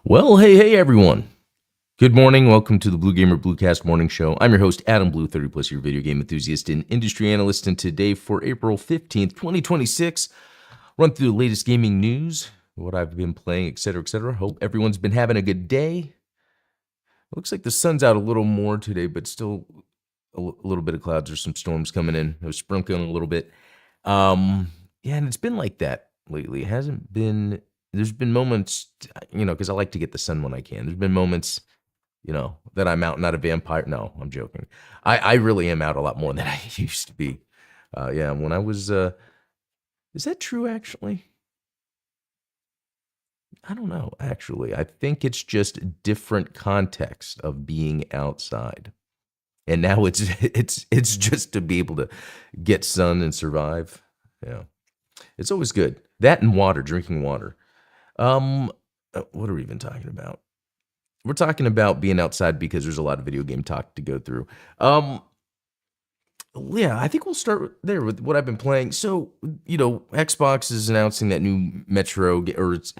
Well, hey, everyone. Good morning. Welcome to the Blue Gamer Bluecast Morning Show. I'm your host, Adam Blue, 30 plus year video game enthusiast and industry analyst. And today, for April 15th, 2026, run through the latest gaming news, what I've been playing, etc., etc. Hope everyone's been having a good day. Looks like the sun's out a little more today, but still a little bit of clouds or some storms coming in. It was sprinkling a little bit. Yeah, and it's been like that lately. It hasn't been. There's been moments, because I like to get the sun when I can. There's been moments, that I'm out, not a vampire. No, I'm joking. I really am out a lot more than I used to be. Yeah, when I was. Is that true? Actually, I don't know. Actually, I think it's just different context of being outside. And now it's it's just to be able to get sun and survive. Yeah, it's always good. That and water, drinking water. What are we even talking about? We're talking about being outside because there's a lot of video game talk to go through. Yeah, I think we'll start there with what I've been playing. So, Xbox is announcing that new Metro, or it's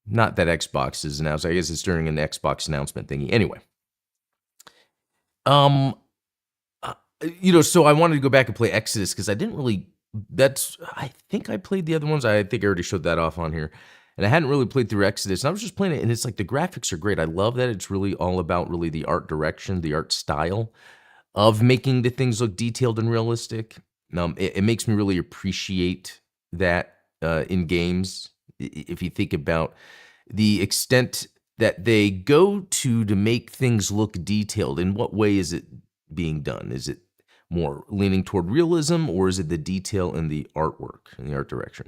not that Xbox is announced. I guess it's during an Xbox announcement thingy. Anyway, um, so I wanted to go back and play Exodus because I didn't really. I think I played the other ones. I think I already showed that off on here. And I hadn't really played through Exodus. And I was just playing it, and it's like the graphics are great. I love that it's really all about really the art direction, the art style of making the things look detailed and realistic. It makes me really appreciate that in games. If you think about the extent that they go to make things look detailed, in what way is it being done? Is it more leaning toward realism, or is it the detail in the artwork and the art direction?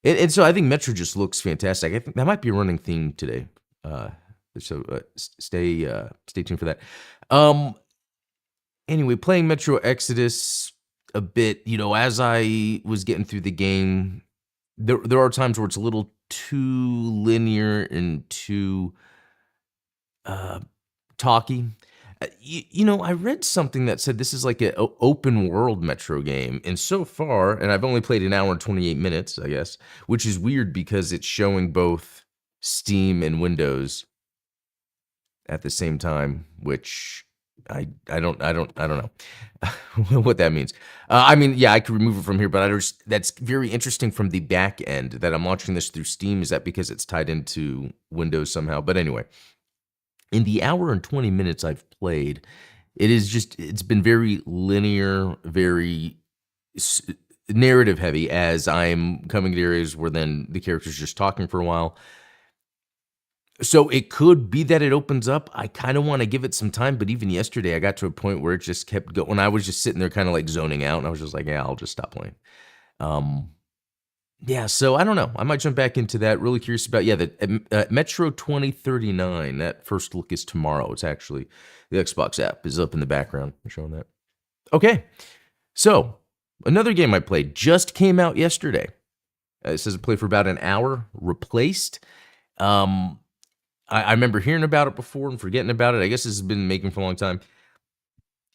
And so I think Metro just looks fantastic. I think that might be a running theme today. Stay tuned for that. Anyway, playing Metro Exodus a bit, as I was getting through the game, there are times where it's a little too linear and too talky. I read something that said this is like an open world Metro game, and so far, and I've only played an hour and 28 minutes, I guess, which is weird because it's showing both Steam and Windows at the same time, which I don't know what that means. I could remove it from here, but that's very interesting from the back end that I'm launching this through Steam. Is that because it's tied into Windows somehow? But anyway. In the hour and 20 minutes I've played, it's been very linear, very narrative heavy as I'm coming to areas where then the character's just talking for a while. So it could be that it opens up. I kind of want to give it some time, but even yesterday I got to a point where it just kept going. I was just sitting there kind of like zoning out, and I was just like, yeah, I'll just stop playing. Yeah, so I don't know. I might jump back into that. Really curious about, the Metro 2039. That first look is tomorrow. It's actually, the Xbox app is up in the background. I'm showing that. Okay, so another game I played just came out yesterday. It says it played for about an hour. Replaced. I remember hearing about it before and forgetting about it. I guess this has been making for a long time.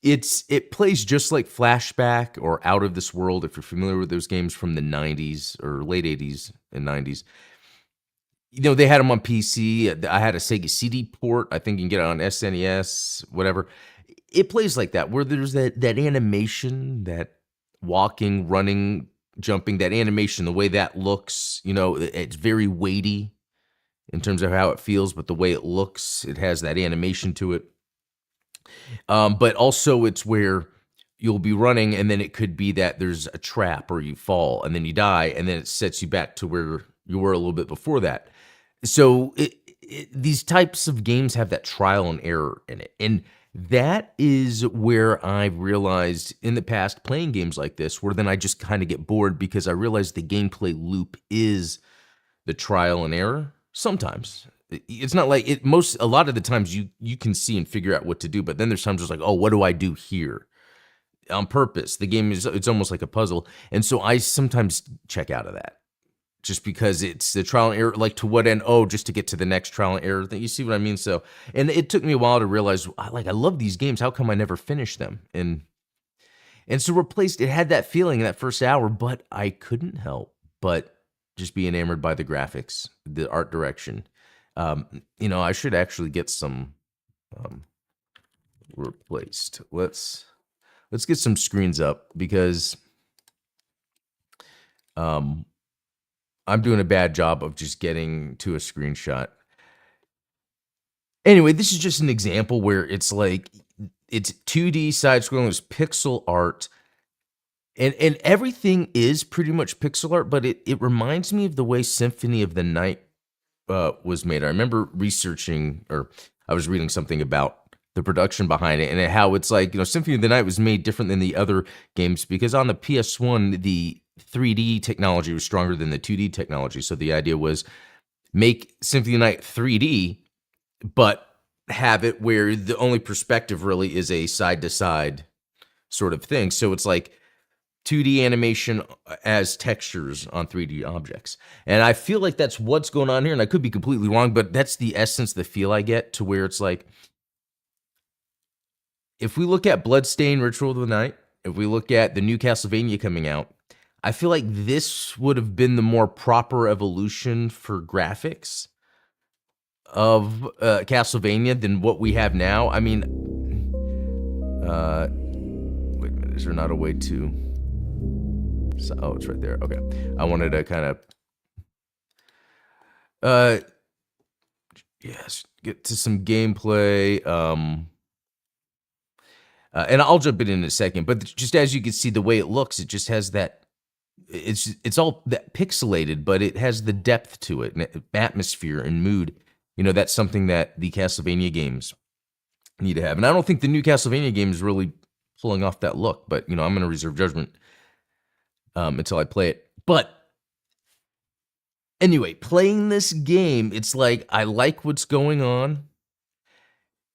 It plays just like Flashback or Out of This World, if you're familiar with those games from the 90s or late 80s and 90s. They had them on PC. I had a Sega CD port. I think you can get it on SNES, whatever. It plays like that, where there's that animation, that walking, running, jumping, that animation, the way that looks, it's very weighty in terms of how it feels, but the way it looks, it has that animation to it. But also it's where you'll be running, and then it could be that there's a trap or you fall and then you die, and then it sets you back to where you were a little bit before that. So these types of games have that trial and error in it. And that is where I've realized in the past playing games like this, where then I just kind of get bored because I realize the gameplay loop is the trial and error sometimes. It's not like a lot of the times you can see and figure out what to do, but then there's times it's like, oh, what do I do here? On purpose. The game it's almost like a puzzle. And so I sometimes check out of that just because it's the trial and error, like to what end? Oh, just to get to the next trial and error thing. You see what I mean? So, and it took me a while to realize, I love these games. How come I never finish them? And so Replaced, it had that feeling in that first hour, but I couldn't help but just be enamored by the graphics, the art direction. I should actually get some um, replaced. Let's get some screens up because I'm doing a bad job of just getting to a screenshot. Anyway, this is just an example where it's like it's 2D side scrolling, it's pixel art, and everything is pretty much pixel art, but it reminds me of the way Symphony of the Night was made. I remember researching, or I was reading something about the production behind it and how it's like, Symphony of the Night was made different than the other games because on the PS1, the 3D technology was stronger than the 2D technology. So the idea was make Symphony of the Night 3D, but have it where the only perspective really is a side-to-side sort of thing. So it's like 2D animation as textures on 3D objects. And I feel like that's what's going on here, and I could be completely wrong, but that's the essence, the feel I get, to where it's like, if we look at Bloodstained Ritual of the Night, if we look at the new Castlevania coming out, I feel like this would have been the more proper evolution for graphics of Castlevania than what we have now. I mean, wait a minute, is there not a way to... Oh, it's right there. Okay. I wanted to kind of yes, get to some gameplay. And I'll jump in a second, but just as you can see the way it looks, it just has that it's all that pixelated, but it has the depth to it, and atmosphere and mood. That's something that the Castlevania games need to have. And I don't think the new Castlevania game is really pulling off that look, but I'm going to reserve judgment until I play it. But anyway, playing this game, it's like I like what's going on,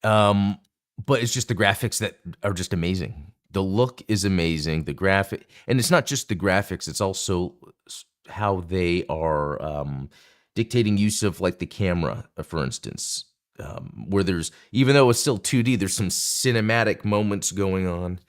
but it's just the graphics that are just amazing. The look is amazing. The graphic, and it's not just the graphics; it's also how they are dictating use of like the camera, for instance, where there's, even though it's still 2D, there's some cinematic moments going on.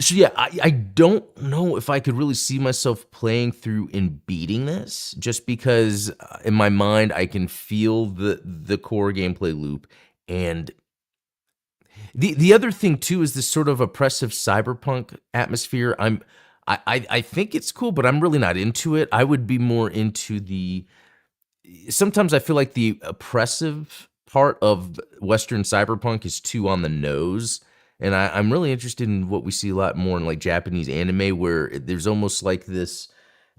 So yeah, I don't know if I could really see myself playing through and beating this, just because in my mind I can feel the core gameplay loop. And the other thing too is this sort of oppressive cyberpunk atmosphere. I think it's cool, but I'm really not into it. I would be more into sometimes I feel like the oppressive part of Western cyberpunk is too on the nose. And I'm really interested in what we see a lot more in like Japanese anime, where there's almost like this,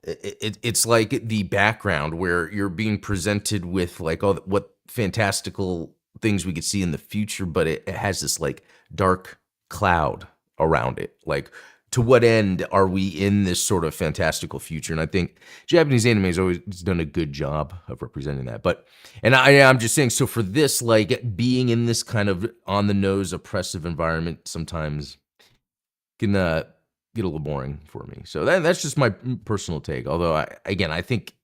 it's like the background where you're being presented with like what fantastical things we could see in the future, but it has this like dark cloud around it. Like, to what end are we in this sort of fantastical future? And I think Japanese anime has always done a good job of representing that. But, and I'm just saying, so for this, like being in this kind of on the nose, oppressive environment sometimes can get a little boring for me. So that's just my personal take. Although I think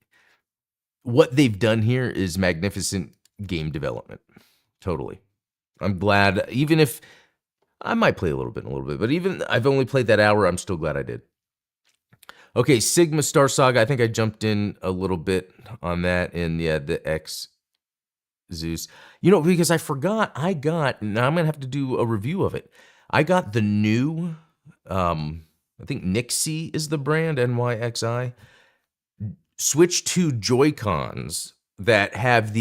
what they've done here is magnificent game development. Totally. I'm glad, even if I might play a little bit, but even I've only played that hour, I'm still glad I did. Okay, Sigma Star Saga. I think I jumped in a little bit on that, and yeah, the X Zeus. Because I forgot, now I'm gonna have to do a review of it. I got the new, I think Nixie is the brand, NYXI, Switch 2 Joy-Cons that have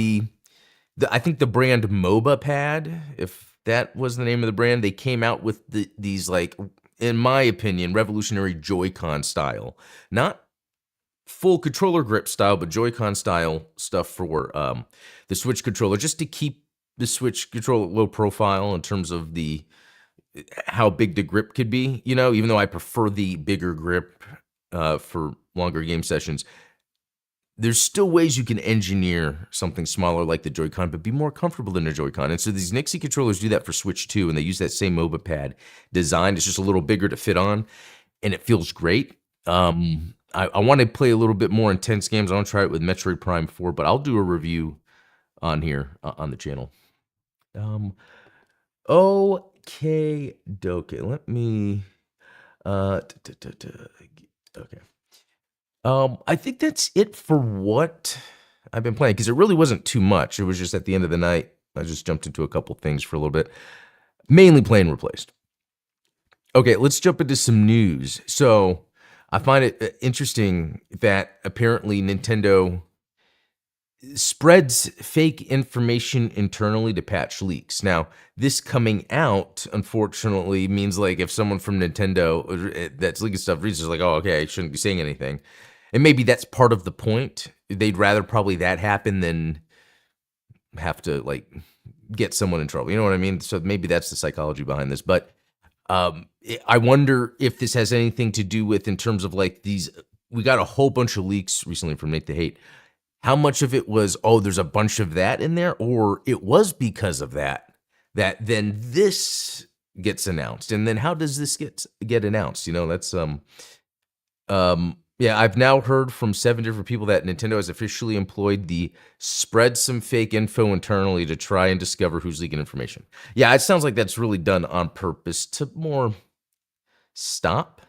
I think the brand MOBA Pad, if that was the name of the brand. They came out with these, like, in my opinion, revolutionary Joy-Con style. Not full controller grip style, but Joy-Con style stuff for the Switch controller, just to keep the Switch controller low profile in terms of how big the grip could be, even though I prefer the bigger grip for longer game sessions. There's still ways you can engineer something smaller like the Joy-Con, but be more comfortable than a Joy-Con. And so these Nixie controllers do that for Switch 2, and they use that same MOBA pad design. It's just a little bigger to fit on, and it feels great. I want to play a little bit more intense games. I want to try it with Metroid Prime 4, but I'll do a review on here on the channel. Okay, doke. Let me... okay. I think that's it for what I've been playing because it really wasn't too much. It was just at the end of the night, I just jumped into a couple things for a little bit, mainly playing Replaced. Okay, let's jump into some news. So I find it interesting that apparently Nintendo spreads fake information internally to patch leaks. Now, this coming out, unfortunately, means like if someone from Nintendo that's leaking stuff reads it's like, oh, okay, I shouldn't be saying anything. And maybe that's part of the point. They'd rather probably that happen than have to like get someone in trouble. You know what I mean? So maybe that's the psychology behind this. But I wonder if this has anything to do with in terms of like these. We got a whole bunch of leaks recently from Nate the Hate. How much of it was, oh, there's a bunch of that in there, or it was because of that then this gets announced, and then how does this get announced? You know, that's yeah. I've now heard from 7 different people that Nintendo has officially employed the spread some fake info internally to try and discover who's leaking information. Yeah, it sounds like that's really done on purpose to more stop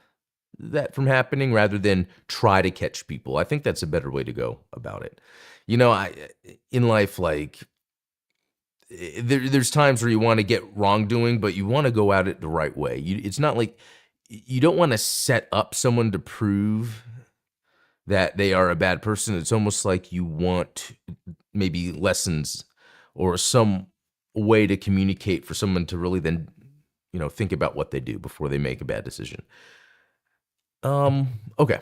that from happening rather than try to catch people. I think that's a better way to go about it. You know, in life, like there's times where you want to get wrongdoing, but you want to go at it the right way. It's not like you don't want to set up someone to prove that they are a bad person. It's almost like you want maybe lessons or some way to communicate for someone to really then, you know, think about what they do before they make a bad decision. Okay.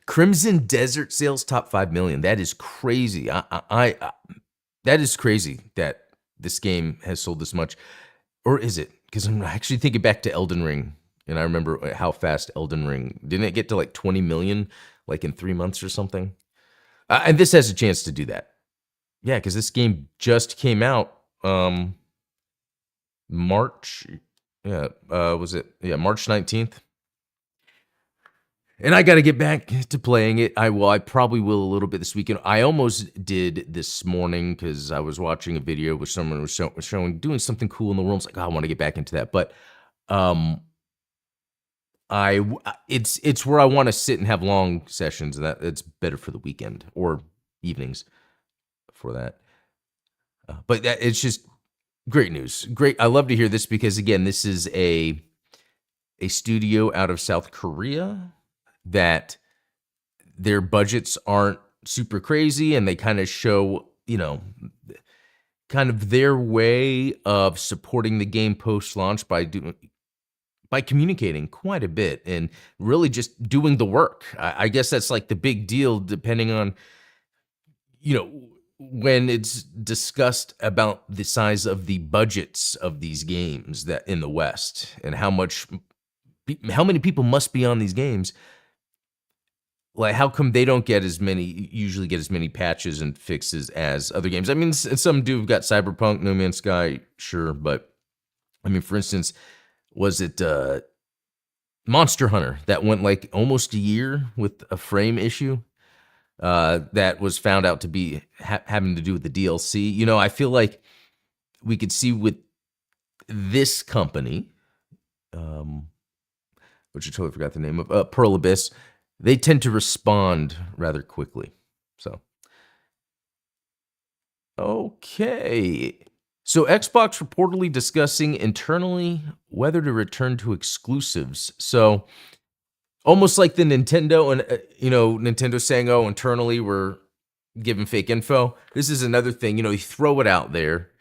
Crimson Desert sales top 5 million. That is crazy. I that is crazy that this game has sold this much. Or is it? Because I'm actually thinking back to Elden Ring, and I remember how fast Elden Ring didn't it get to like 20 million like in 3 months or something? And this has a chance to do that. Yeah, because this game just came out March. Yeah, was it? Yeah, March 19th. And I got to get back to playing it. I probably will a little bit this weekend. I almost did this morning because I was watching a video where someone was showing doing something cool in the world. It's like, oh, I want to get back into that. But it's where I want to sit and have long sessions, and it's better for the weekend or evenings for that. But it's just great news. Great. I love to hear this because again, this is a studio out of South Korea that their budgets aren't super crazy, and they kind of show, you know, kind of their way of supporting the game post-launch by communicating quite a bit and really just doing the work. I guess that's like the big deal, depending on, you know, when it's discussed about the size of the budgets of these games that in the West and how many people must be on these games. Like, how come they don't usually get as many patches and fixes as other games? I mean, some do have got Cyberpunk, No Man's Sky, sure, but I mean, for instance, was it Monster Hunter that went like almost a year with a frame issue that was found out to be having to do with the DLC? You know, I feel like we could see with this company, which I totally forgot the name of, Pearl Abyss. They tend to respond rather quickly. So, okay. So Xbox reportedly discussing internally whether to return to exclusives. So almost like the Nintendo and, Nintendo saying, oh, internally we're giving fake info. This is another thing, you throw it out there.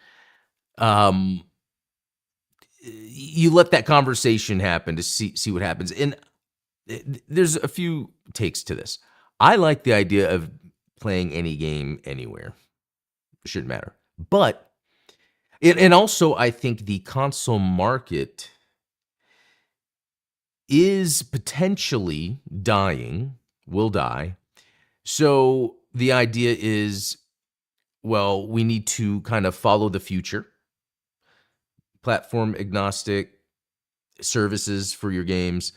You let that conversation happen to see what happens. And there's a few takes to this. I like the idea of playing any game anywhere. It shouldn't matter. But, and also I think the console market is potentially will die. So the idea is, well, we need to kind of follow the future. Platform agnostic services for your games.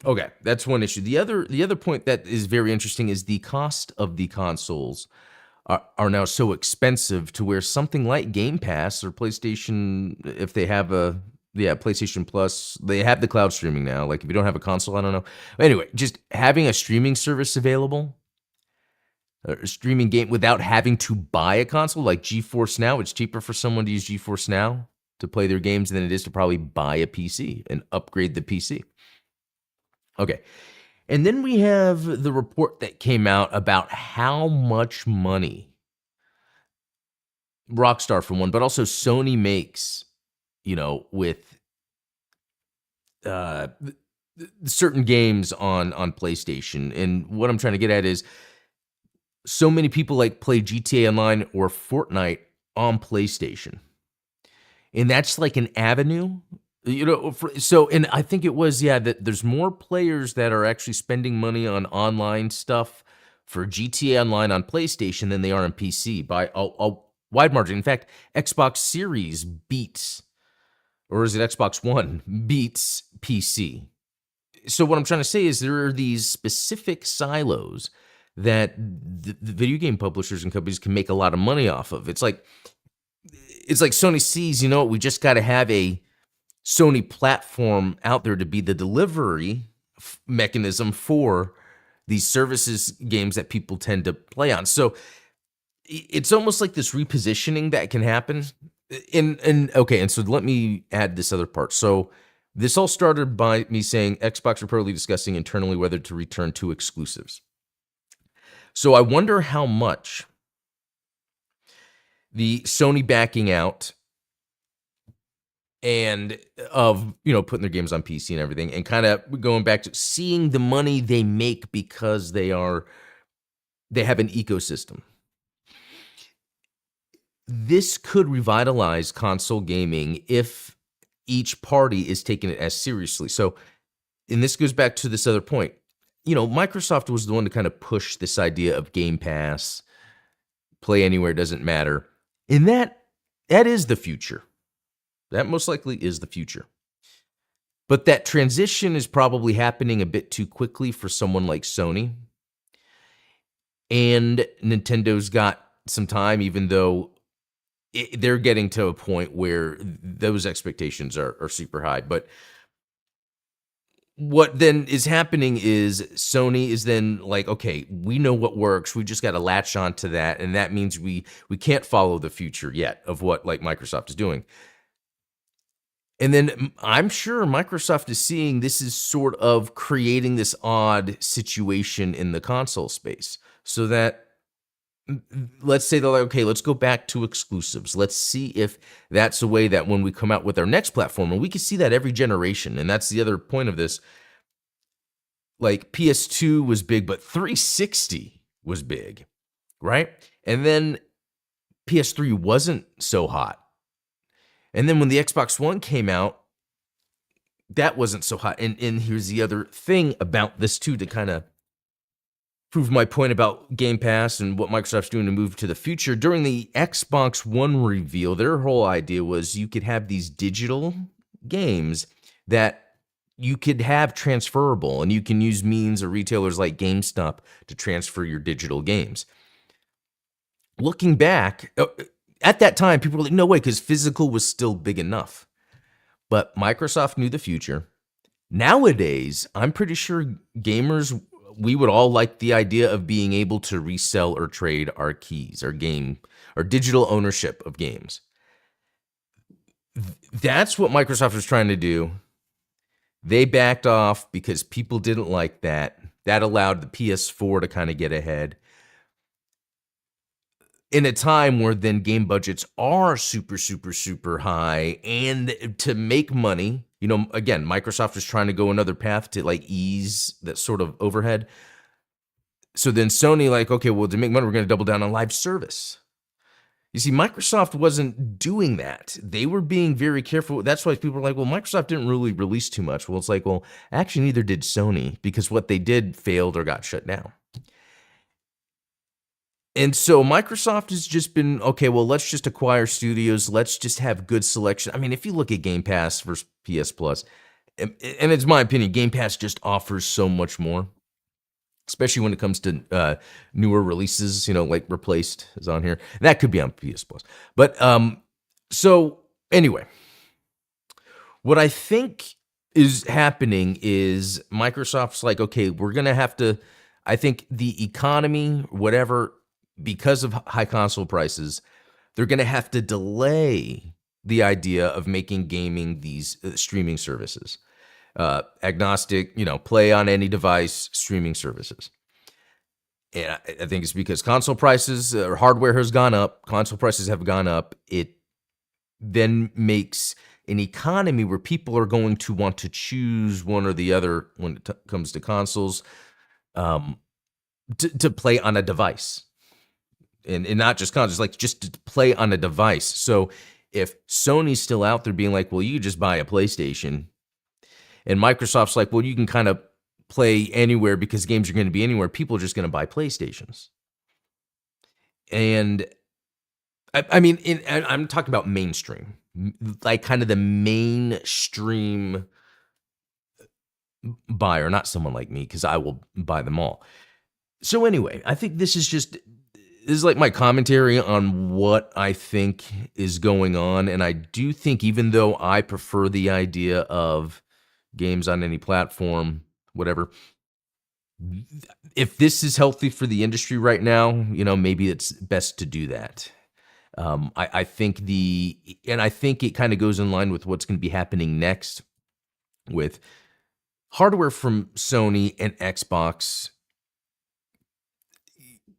Okay, that's one issue. The other point that is very interesting is the cost of the consoles are now so expensive to where something like Game Pass or PlayStation, if they have PlayStation Plus, they have the cloud streaming now. Like if you don't have a console, I don't know. Anyway, just having a streaming service available streaming game without having to buy a console like GeForce Now. It's cheaper for someone to use GeForce Now to play their games than it is to probably buy a PC and upgrade the PC. Okay. And then we have the report that came out about how much money Rockstar, for one, but also Sony makes, with certain games on PlayStation. And what I'm trying to get at is so many people play GTA Online or Fortnite on PlayStation. And that's like an avenue, and I think it was, that there's more players that are actually spending money on online stuff for GTA Online on PlayStation than they are on PC by a wide margin. In fact, Xbox Series beats, or is it Xbox One, beats PC. So what I'm trying to say is there are these specific silos that the video game publishers and companies can make a lot of money off of. It's like Sony sees, we just got to have a Sony platform out there to be the delivery mechanism for these services games that people tend to play on. So it's almost like this repositioning that can happen. And so let me add this other part. So this all started by me saying Xbox reportedly discussing internally whether to return to exclusives. So I wonder how much the Sony backing out and of, putting their games on PC and everything, and kind of going back to seeing the money they make because they have an ecosystem. This could revitalize console gaming if each party is taking it as seriously. So, and this goes back to this other point. Microsoft was the one to kind of push this idea of Game Pass, play anywhere, doesn't matter. And that is the future. That most likely is the future. But that transition is probably happening a bit too quickly for someone like Sony. And Nintendo's got some time, even though they're getting to a point where those expectations are super high. But what then is happening is Sony is then like, okay, we know what works. We just got to latch on to that. And that means we can't follow the future yet of what Microsoft is doing. And then I'm sure Microsoft is seeing this is sort of creating this odd situation in the console space so that let's say they're like, okay, let's go back to exclusives. Let's see if that's a way that when we come out with our next platform, and we can see that every generation. And that's the other point of this. Like PS2 was big, but 360 was big, right? And then PS3 wasn't so hot. And then when the Xbox One came out, that wasn't so hot. And here's the other thing about this too, to kind of prove my point about Game Pass and what Microsoft's doing to move to the future. During the Xbox One reveal, their whole idea was you could have these digital games that you could have transferable, and you can use means or retailers like GameStop to transfer your digital games. Looking back, at that time, people were like, no way, because physical was still big enough. But Microsoft knew the future. Nowadays, I'm pretty sure gamers, we would all like the idea of being able to resell or trade our keys, our digital ownership of games. That's what Microsoft was trying to do. They backed off because people didn't like that. That allowed the PS4 to kind of get ahead. In a time where then game budgets are super, super, super high, and to make money, again, Microsoft is trying to go another path to ease that sort of overhead. So then Sony okay, well, to make money, we're going to double down on live service. You see, Microsoft wasn't doing that. They were being very careful. That's why people are like, well, Microsoft didn't really release too much. Well, it's like, well, actually neither did Sony, because what they did failed or got shut down. And so Microsoft has just been, okay, well, let's just acquire studios. Let's just have good selection. I mean, if you look at Game Pass versus PS Plus, and it's my opinion, Game Pass just offers so much more, especially when it comes to newer releases, like Replaced is on here. That could be on PS Plus. But so anyway, what I think is happening is Microsoft's like, okay, we're going to have to, I think the economy, whatever, because of high console prices, they're going to have to delay the idea of making gaming these streaming services. Agnostic, play on any device streaming services. And I think it's because console prices or hardware has gone up, console prices have gone up. It then makes an economy where people are going to want to choose one or the other when it comes to consoles, to play on a device. And not just consoles, like just to play on a device. So if Sony's still out there being like, well, you just buy a PlayStation, and Microsoft's like, well, you can kind of play anywhere because games are going to be anywhere, people are just going to buy PlayStations. And I mean, I'm talking about mainstream, like kind of the mainstream buyer, not someone like me, because I will buy them all. So anyway, I think this is like my commentary on what I think is going on. And I do think, even though I prefer the idea of games on any platform, whatever, if this is healthy for the industry right now, maybe it's best to do that. I think it kind of goes in line with what's going to be happening next with hardware from Sony and Xbox.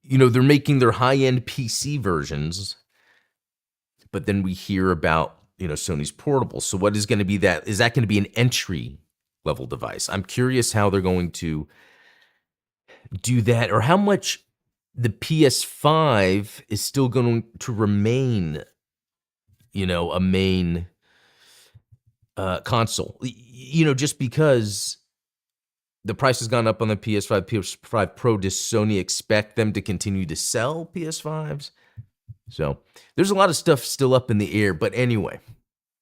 They're making their high-end PC versions, but then we hear about, Sony's portable. So what is going to be that? Is that going to be an entry-level device? I'm curious how they're going to do that, or how much the PS5 is still going to remain, a main console. Just because the price has gone up on the PS5, PS5 Pro, does Sony expect them to continue to sell PS5s? So there's a lot of stuff still up in the air. But anyway,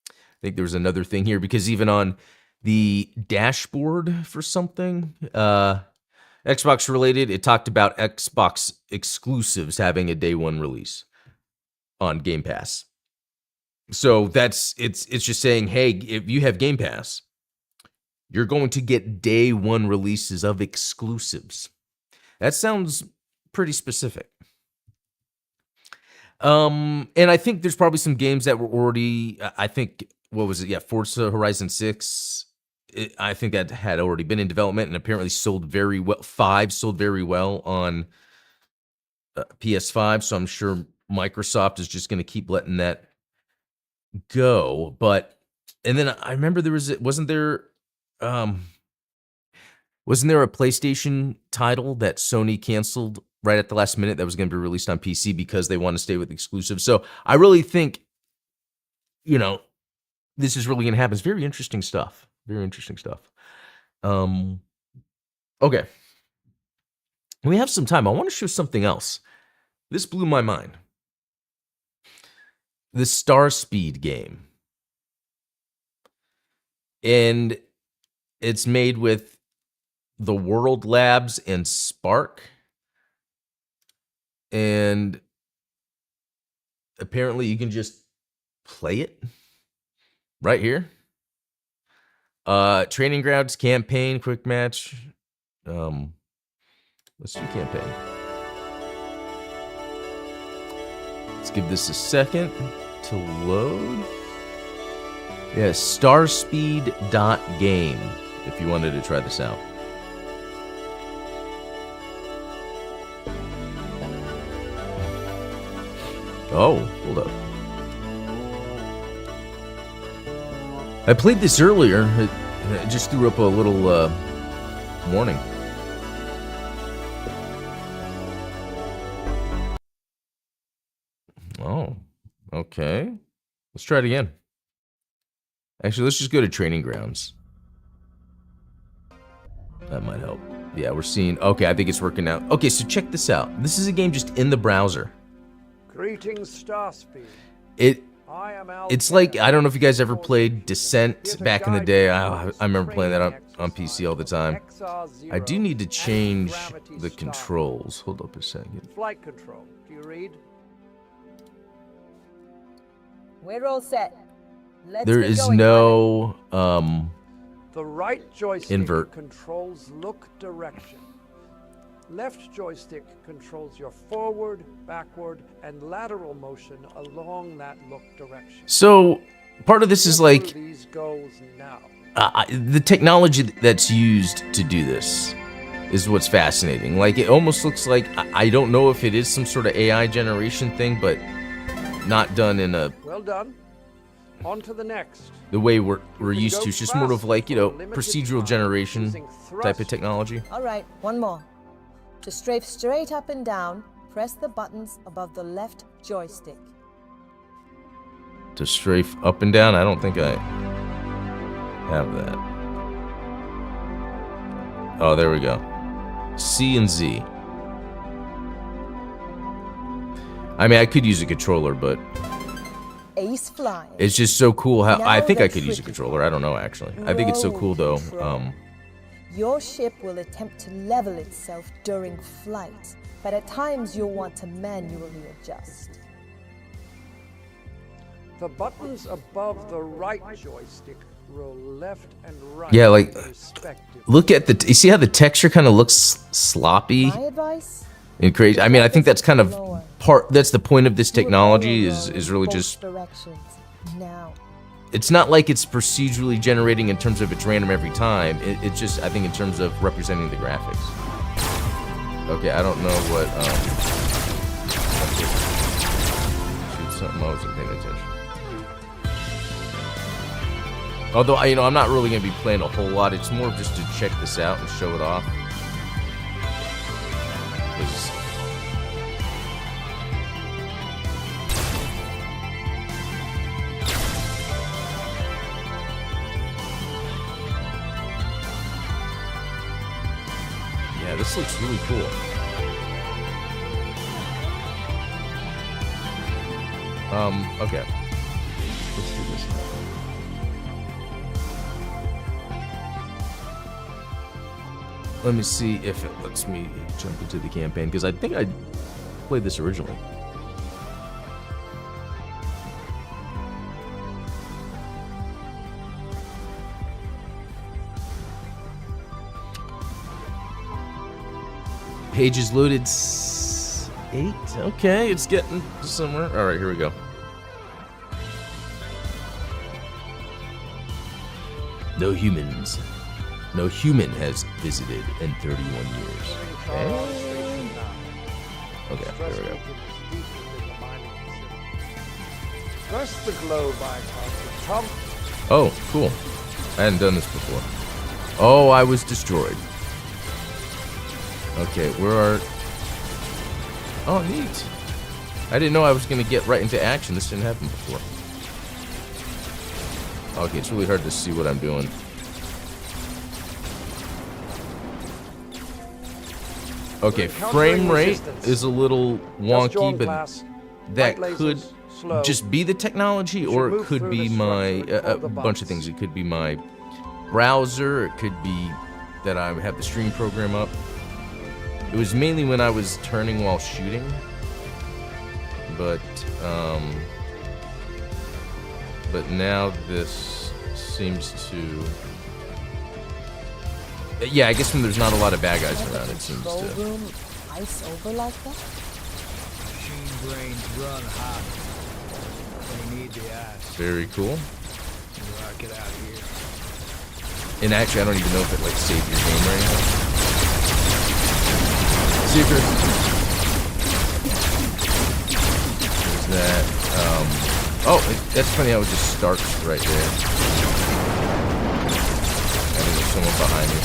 I think there's another thing here, because even on the dashboard for something, Xbox related, it talked about Xbox exclusives having a day one release on Game Pass. So it's just saying, hey, if you have Game Pass, you're going to get day one releases of exclusives. That sounds pretty specific. And I think there's probably some games that were already, what was it? Yeah, Forza Horizon 6. I think that had already been in development and apparently sold very well. 5 sold very well on PS5. So I'm sure Microsoft is just going to keep letting that go. And then I remember wasn't there a PlayStation title that Sony canceled right at the last minute that was going to be released on PC because they want to stay with exclusives? So I really think, this is really going to happen. It's very interesting stuff. Very interesting stuff. Okay. We have some time. I want to show something else. This blew my mind. The Starspeed game. And it's made with the World Labs and Spark. And apparently you can just play it right here. Training Grounds, campaign, quick match. Let's do campaign. Let's give this a second to load. Yeah, starspeed.game if you wanted to try this out. Oh, hold up. I played this earlier. It just threw up a little warning. Oh, okay. Let's try it again. Actually, let's just go to Training Grounds. That might help. Yeah, we're seeing... Okay, I think it's working out. Okay, so check this out. This is a game just in the browser. Greetings, Starspeed. It's like, I don't know if you guys ever played Descent back in the day. I remember playing that on PC all the time. I do need to change the controls. Hold up a second. Flight control. Do you read? We're all set. There is no The right joystick invert. controls look direction. Left joystick controls your forward, backward, and lateral motion along that look direction. So part of this is Steer like through these goals now. the technology that's used to do this is what's fascinating. Like, it almost looks like, I don't know if it is some sort of AI generation thing, but not done in a Well done. On to the next. the way we're You can used go to. It's just more of faster like, you for a know, limited procedural time generation using type of thrust. technology. All right, one more. To strafe straight up and down, press the buttons above the left joystick. To strafe up and down, I don't think I have that. Oh, there we go. C and Z. I mean, I could use a controller, but Ace flying. it's just so cool how I Now think I the could use a tricky controller. I don't know actually. I think it's so cool though. Control. Your ship will attempt to level itself during flight, but at times you'll want to manually adjust. The buttons above the right joystick roll left and right. Yeah, like, respectively. Look at the. You see how the texture kind of looks sloppy My advice? and crazy. I mean, I think that's kind of Lower. part. That's the point of this Do a technology barrel is roll is in really both just. directions. Now. It's not like it's procedurally generating in terms of it's random every time. It's just, I think, in terms of representing the graphics. Okay, I don't know what. Shoot something. I wasn't paying attention. Although, I'm not really gonna be playing a whole lot. It's more just to check this out and show it off. 'Cause yeah, this looks really cool. Okay. Let's do this now. Let me see if it lets me jump into the campaign, because I think I played this originally. Pages loaded 8. Okay, it's getting somewhere. All right, here we go. No humans. No human has visited in 31 years. Okay. Okay, there we go. Press the globe icon to top. Oh, cool. I hadn't done this before. Oh, I was destroyed. Okay, where are... Oh, neat. I didn't know I was going to get right into action. This didn't happen before. Okay, it's really hard to see what I'm doing. Okay, frame rate is a little wonky, but that could just be the technology, or it could be my a bunch of things. It could be my browser. It could be that I have the stream program up. It was mainly when I was turning while shooting, but now this seems to. Yeah, I guess when there's not a lot of bad guys around, it seems Control to. room ice over like that? Machine brains run hot. They need the ice. Very cool. Rock it out here. And actually, I don't even know if it like saved your game or anything. Secret. There's that. That's funny how it just starts right there. I think there's someone behind me.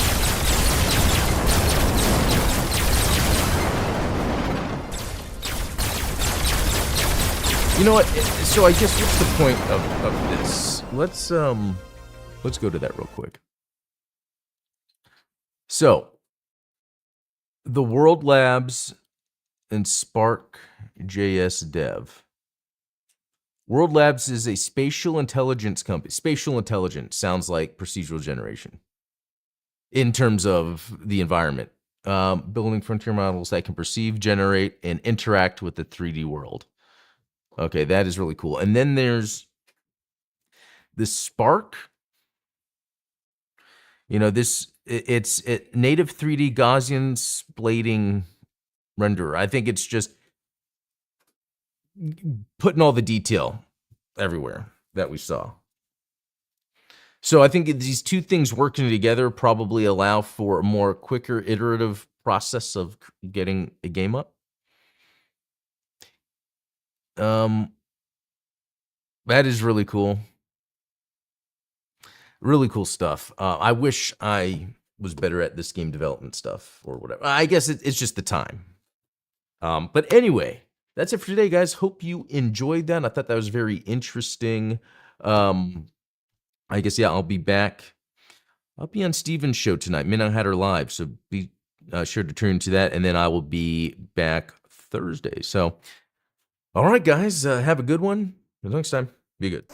You know what? So I guess what's the point of this? Let's go to that real quick. So, the World Labs and Spark JS Dev. World Labs is a spatial intelligence company. Spatial intelligence sounds like procedural generation in terms of the environment. Building frontier models that can perceive, generate, and interact with the 3D world. Okay, that is really cool. And then there's the Spark. It's native 3D Gaussian splading renderer. I think it's just putting all the detail everywhere that we saw. So I think these two things working together probably allow for a more quicker iterative process of getting a game up. That is really cool. Really cool stuff. I wish I was better at this game development stuff or whatever. I guess it's just the time. But anyway, that's it for today, guys. Hope you enjoyed that. I thought that was very interesting. I guess, yeah, I'll be back. I'll be on Steven's show tonight, Midnight Hatter Live. So be sure to tune to that. And then I will be back Thursday. So, all right, guys, have a good one. Until next time, be good.